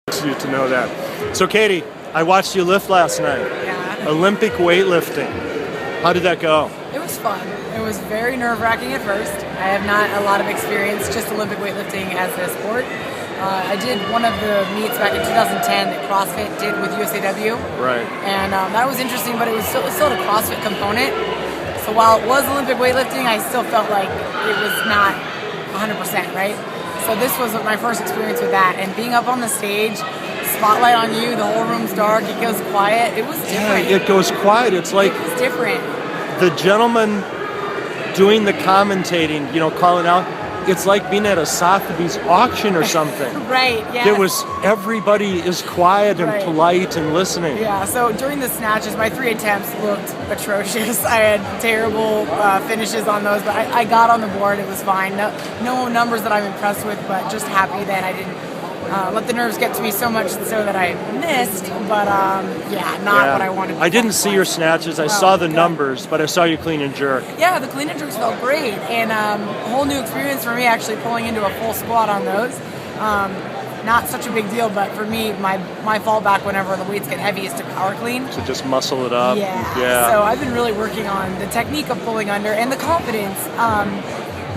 You to know that. So Katie, I watched you lift last night. Yeah. Olympic weightlifting. How did that go? It was fun. It was very nerve-wracking at first. I have not a lot of experience, just Olympic weightlifting as a sport. I did one of the meets back in 2010 that CrossFit did with USAW. Right. And that was interesting, but it was still a CrossFit component. So while it was Olympic weightlifting, I still felt like it was not 100%, right? So this was my first experience with that. And being up on the stage, spotlight on you, the whole room's dark, it goes quiet. It was different. Yeah, it goes quiet. It's like it was different. The gentleman doing the commentating, calling out. It's like being at a Sotheby's auction or something. Right, yeah. There was, everybody is quiet and Right. polite and listening. Yeah, so during the snatches, my 3 attempts looked atrocious. I had terrible finishes on those, but I got on the board. It was fine. No numbers that I'm impressed with, but just happy that I didn't let the nerves get to me so much so that I missed, but not what I wanted. I didn't see your snatches. I saw the numbers, but I saw you clean and jerk. Yeah, the clean and jerks felt great, and a whole new experience for me actually pulling into a full squat on those. Not such a big deal, but for me, my fallback whenever the weights get heavy is to power clean. So just muscle it up. Yeah. So I've been really working on the technique of pulling under and the confidence,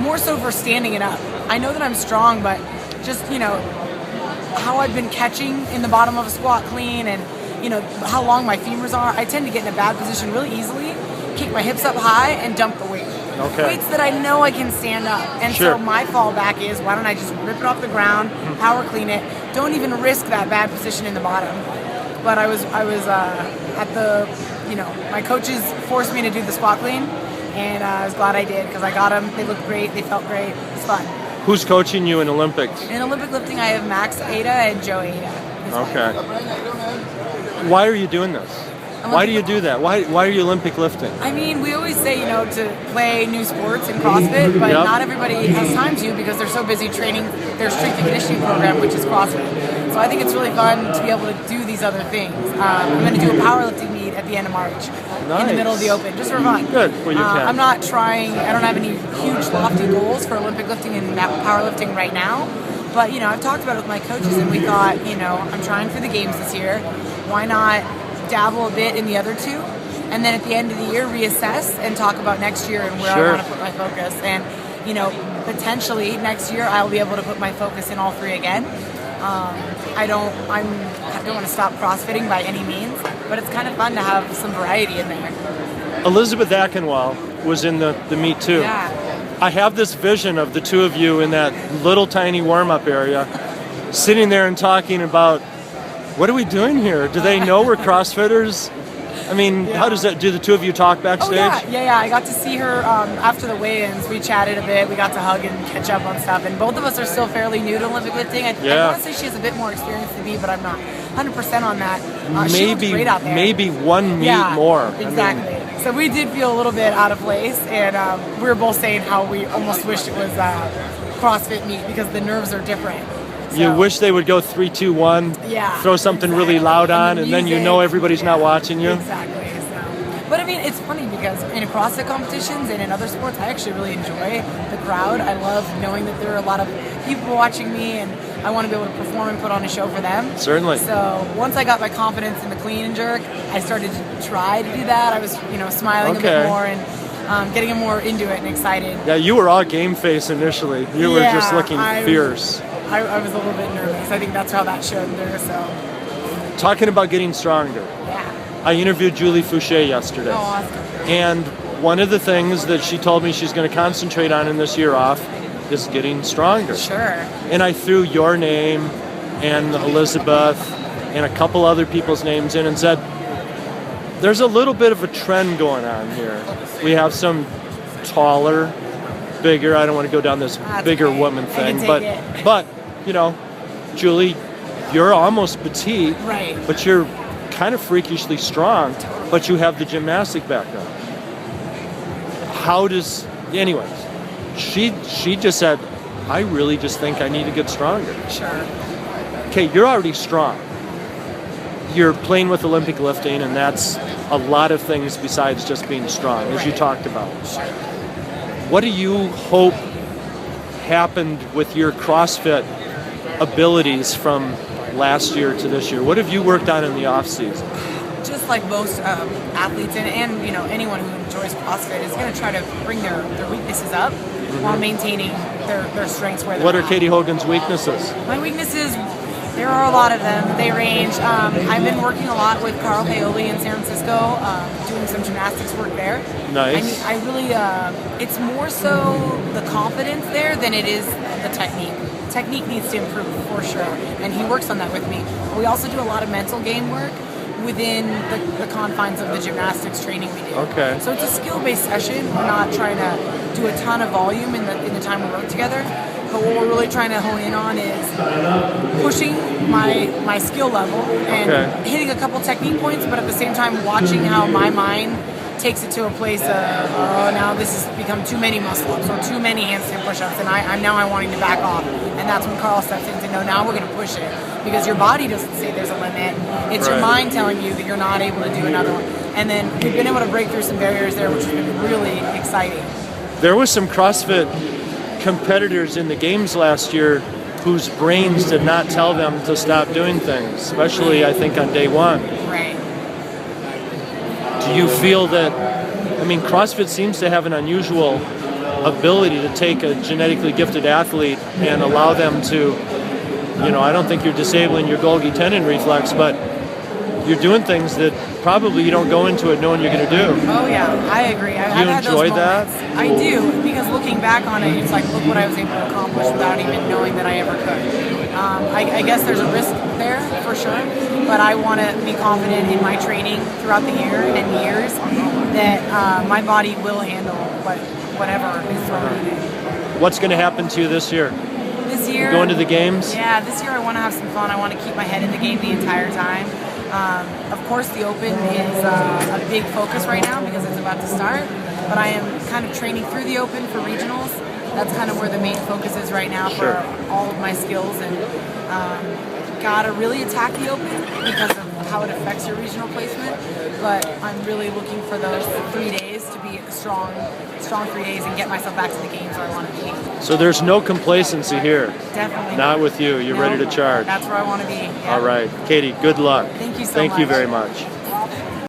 more so for standing it up. I know that I'm strong, but just, how I've been catching in the bottom of a squat clean and, how long my femurs are, I tend to get in a bad position really easily, kick my hips up high, and dump the weight. Okay. Weights that I know I can stand up. And Sure. so my fallback is, why don't I just rip it off the ground, power clean it, don't even risk that bad position in the bottom. But I was at the, my coaches forced me to do the squat clean, and I was glad I did because I got them. They looked great. They felt great. It's fun. Who's coaching you in Olympics? In Olympic lifting, I have Max Ada and Joe Ada. Okay. Why are you doing this? Why do you do that? Why are you Olympic lifting? I mean, we always say, to play new sports in CrossFit, but not everybody has time to because they're so busy training their strength and conditioning program, which is CrossFit. So I think it's really fun to be able to do these other things. I'm going to do a powerlifting meet at the end of March in the middle of the open, just for fun. Good. Well, you can. I'm not trying, I don't have any huge lofty goals for Olympic lifting and powerlifting right now. But, I've talked about it with my coaches and we thought, I'm trying for the games this year. Why not dabble a bit in the other two, and then at the end of the year reassess and talk about next year and where I want to put my focus. And potentially next year I'll be able to put my focus in all three again. I don't want to stop CrossFitting by any means, but it's kind of fun to have some variety in there. Elizabeth Akinwall was in the meet too. Yeah. I have this vision of the two of you in that little tiny warm-up area, sitting there and talking about, what are we doing here? Do they know we're CrossFitters? I mean, how does that, do the two of you talk backstage? Oh, yeah. I got to see her after the weigh-ins. We chatted a bit. We got to hug and catch up on stuff. And both of us are still fairly new to Olympic lifting. I want to say she has a bit more experience than me, but I'm not 100% on that. She looked great out there. Maybe one meet more. Exactly. So we did feel a little bit out of place, and we were both saying how we almost wished it was CrossFit meet because the nerves are different. So, you wish they would go 3, 2, 1, throw something really loud on, and then everybody's not watching you. Exactly. So, but I mean, it's funny because in CrossFit competitions and in other sports, I actually really enjoy the crowd. I love knowing that there are a lot of people watching me, and I want to be able to perform and put on a show for them. Certainly. So once I got my confidence in the clean and jerk, I started to try to do that. I was, smiling a bit more and getting more into it and excited. Yeah, you were all game face initially. You were just looking fierce. I was a little bit nervous. I think that's how that showed there. So, talking about getting stronger. Yeah. I interviewed Julie Fouché yesterday. Oh, awesome. And one of the things that she told me she's going to concentrate on in this year off is getting stronger. Sure. And I threw your name and Elizabeth and a couple other people's names in and said, there's a little bit of a trend going on here. We have some taller, bigger, I don't want to go down this bigger woman thing, but Julie, you're almost petite, right? But you're kind of freakishly strong, but you have the gymnastic background. Anyways, she just said, I really just think I need to get stronger. Sure. Okay, you're already strong. You're playing with Olympic lifting, and that's a lot of things besides just being strong, as you talked about. Sure. What do you hope happened with your CrossFit abilities from last year to this year? What have you worked on in the off season? Just like most athletes and you know anyone who enjoys CrossFit is going to try to bring their weaknesses up while maintaining their strengths where they're What are at. Katie Hogan's weaknesses? My weaknesses, there are a lot of them. They range. I've been working a lot with Carl Paoli in San Francisco, doing some gymnastics work there. Nice. I really, it's more so the confidence there than it is the technique. Technique needs to improve for sure, and he works on that with me. But we also do a lot of mental game work within the confines of the gymnastics training we do. Okay. So it's a skill-based session. We're not trying to do a ton of volume in the time we work together. But what we're really trying to hone in on is pushing my skill level and hitting a couple technique points, but at the same time watching how my mind takes it to a place of, oh, now this has become too many muscle-ups or too many handstand push-ups, and I'm wanting to back off. And that's when Carl steps in to know, now we're going to push it. Because your body doesn't say there's a limit. It's your mind telling you that you're not able to do another one. And then we've been able to break through some barriers there, which has been really exciting. There was some CrossFit competitors in the games last year whose brains did not tell them to stop doing things, especially I think on day one. Right. Do you feel that, I mean, CrossFit seems to have an unusual ability to take a genetically gifted athlete and allow them to, you know, I don't think you're disabling your Golgi tendon reflex, but you're doing things that probably you don't go into it knowing you're going to do. Oh yeah, I agree. Do you enjoy that? I do, because looking back on it, it's like, look what I was able to accomplish without even knowing that I ever could. I guess there's a risk there for sure, but I want to be confident in my training throughout the year and years that my body will handle whatever is thrown at it. What's going to happen to you this year? This year, going to the games? Yeah, this year I want to have some fun. I want to keep my head in the game the entire time. Of course, the Open is a big focus right now because it's about to start, but I am kind of training through the Open for regionals. That's kind of where the main focus is right now for all of my skills, and gotta really attack the Open because of how it affects your regional placement. But I'm really looking for those 3 days to be strong 3 days and get myself back to the games where I want to be. So there's no complacency here. Definitely not with you. You're ready to charge. That's where I want to be. Yeah. All right, Katie. Good luck. Thank you so much. Thank you very much.